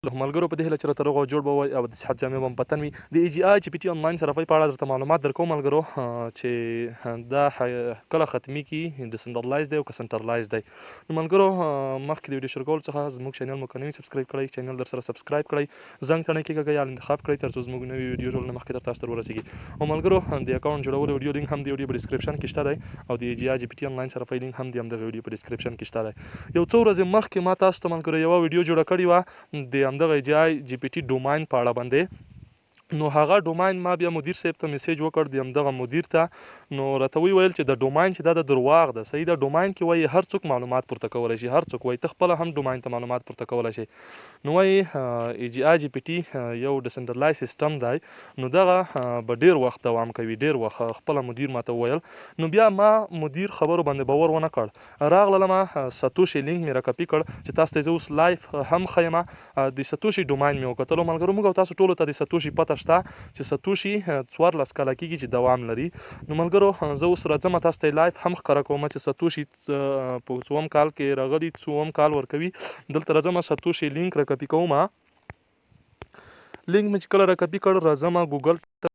ملګرو په دې هیله چې راته روغ او جوړ به وای او د صحت جامې به هم په تن وي. د ای جي آی جي پي ټي آنلاین صرافۍ په اړه درته معلومات درکوم ملګرو چې دا کله ختمیږي ډیسنټرلایز دی او که سنټرلایز دی. نو ملګرو مخکې د ویډیو شروع کولو څخه زموږ چینل مو که نه وي سبسکرایب کړئ، چینل در سره سبسکرایب کړئ، زنګ تڼۍ کېږئ یا انتخاب کړئ تر څو زموږ نوي ویډیو ټول نه مخکې در تاسو ته ورسیږي. او ملګرو د اکاونټ جوړولو ویډیو لینک هم د ویډیو په ډسکرپشن کې شته دی او د ای جي آی جي پي ټي آنلاین صرافۍ لینک هم د همدغه ویډیو په ډسکرپشن کې شته دی. یو څو ورځې مخکې ما تاسو ته ملګرو یوه ویډیو جوړه کړې وه د همدغه ای جي آی جي پي ټي ډوماین په اړه باندې. نو هغه ډوماین ما بیا مدیر صاحب ته میسیج وکړ د همدغه مدیر ته. نو راته ویل چې د ډوماین چې دا د درواغ ده، صحیح ده. ډوماین کې وایي هر څوک معلومات پورته کولی شي، هر څوک وایي ته خپله هم ډوماین ته معلومات پورته کولی شي. نو وایي ای جي آی جي پي ټي یو ډیسنټرلایز سیسټم دی، نو دغه به ډېر وخت دوام کوي، ډېر وخت. خپله مدیر ماته وویل. نو بیا ما مدیر خبرو باندې باور ونه کړ. راغلم ساتوشي لینک مې راکپي کړ چې تاسو ته زه اوس لایف هم ښیم. د ساتوشي ډوماین مې وکتلو ملګرو، موږ او تاسو ټولو ته د ساتوشي پته شته چې ساتوشي 14 کاله کېږي چې دوام لري. نو ملګرو زه اوس راځم تاسو ته لایف هم ښکاره کوم چې ساتوشي په څوم کال کې راغلي، څوم کال ورکوي. دلته راځم ساتوشي لینک راکپي کوم. لینک مې چې کله راکپي کړ راځم ګوګل ته.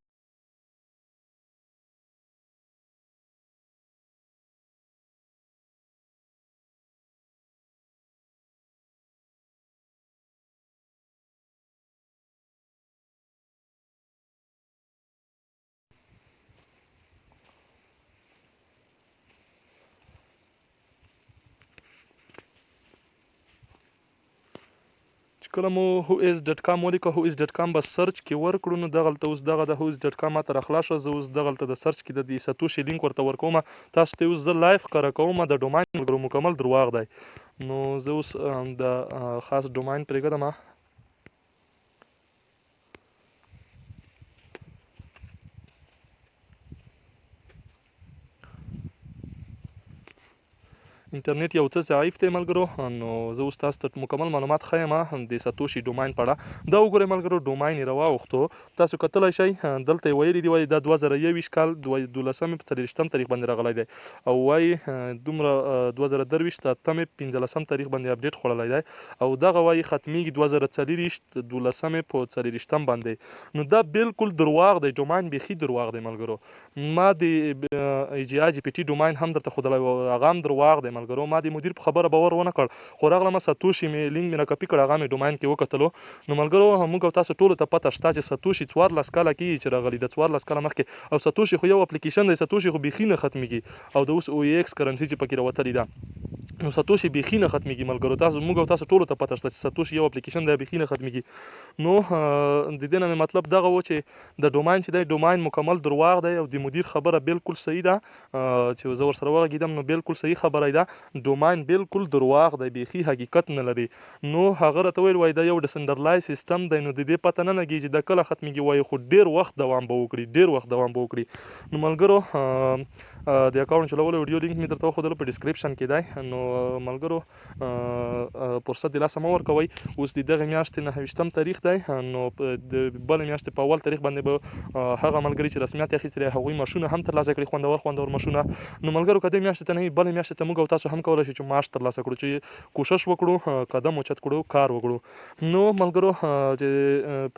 کله مو هویز ډاټ کام ولیکه، هویز ډاټ کام به سرچ کې ورکړو. نو دغلته اوس دغه د هویز ډاټ کام ماته راخلاص شوه. زه اوس دغلته د سرچ کې د ساتوشي لینک ورته ورکوم. تاسو ته اوس زه لایف ښکاره کوم. د ډوماین ملګرو مکمل درواغ دی. نو زه اوس د خاص ډوماین پرېږدم. انټرنیټ یو څه ضعیف دی ملګرو. نو زه اوس تاسو ته مکمل معلومات ښیم د ساتوشي ډوماین په اړه. دا وګورئ ملګرو، ډوماین یې راواوښتو. تاسو کتلی شئ دلته یې ویلي دي، وایي دا 2021 کال 12 په 23 تاریخ باندې راغلی دی او وایي دومره 2023 د 15 تاریخ باندې اپډیټ خوړلی دی او دغه وایي ختمیږي 2024 12 په 24 باندې. نو دا بالکل درواغ دی، ډوماین بیخي درواغ دی ملګرو. ما د ای جي آی جي پي ټي ډوماین هم درته ښودلی و، هغه هم درواغ دی ملګرو. ما د مدیر په خبره باور ونه کړ، خو راغلم ساتوشي مې لینک مې راکپي کړ، هغه مې ډوماین کې وکتلو. نو ملګرو موږ او تاسو ټولو ته پته شته چې ساتوشي 14 کاله کېږي چې راغلی، د 14 کاله مخکې. او ساتوشي خو یو اپلیکیشن دی، ساتوشي خو بیخي نه ختمیږي. او د اوس او ای ایکس کرنسي چې پکې راوتلې ده، نو ساتوشي بیخي نه ختمیږي ملګرو. تاسو موږ او تاسو ټولو ته پته شته چې ساتوشي یو اپلیکیشن دی، بیخي نه ختمیږي. نو د دې نه مې مطلب دغه و چې د ډوماین چې دی ډوماین مکمل درواغ دی او د مدیر خبره بالکل صحیح ده چې زه ورسره وغږېدم. نو بالکل صحیح خبره ده، ډوماین بالکل درواغ دی، بیخي حقیقت نه لري. نو هغه راته ویل وایي دا یو ډیسنټرلایز سیسټم دی، نو د دې پته نه لګېږي چې دا کله ختمیږي. وایي خو ډېر وخت دوام به وکړي، ډېر وخت دوام به وکړي. نو ملګرو د اکاونټ چلولو ویډیو لینک مې درته وښودلو په ډسکرپشن کې دی. نو ملګرو فرصت د لاسه مه ورکوئ. اوس د دغې میاشتې 29 تاریخ دی، نو د بلې میاشتې په اول تاریخ باندې به هغه ملګري چې رسمیت یې اخیستي دی هغوی معاشونه هم ترلاسه کړي، خوندور معاشونه. نو ملګرو که دې میاشتې ته نه وي بلې میاشتې ته موږ او تاسو هم کولی شو چې معاش ترلاسه کړو، چې کوشش وکړو، قدم اوچت کړو، کار وکړو. نو ملګرو چې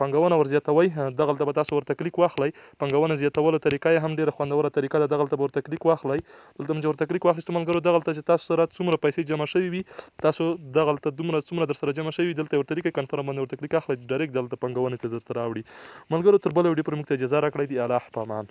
پانګونه ورزیاتوئ دغلته به تاسو ورته کلیک واخلئ. پانګونه زیاتولو طریقه یې هم ډېره خوندوره طریقه ده، دغلته به ورته کلیک واخلئ. دلته مې چې ورته کلیک واخیستو ملګرو، دغلته چې تاسو سره څومره پیسې جمع شوي وي، تاسو دغلته څومره در سره جمع شوي دلته یې ورته لیکئ، کنفرم باندې ورته کلیک اخلئ، ډایرکټ دلته پانګونې ته درته راوړي. ملګرو تر بله ویډیو پورې موږ ته اجازه راکړئ. د الله په امان.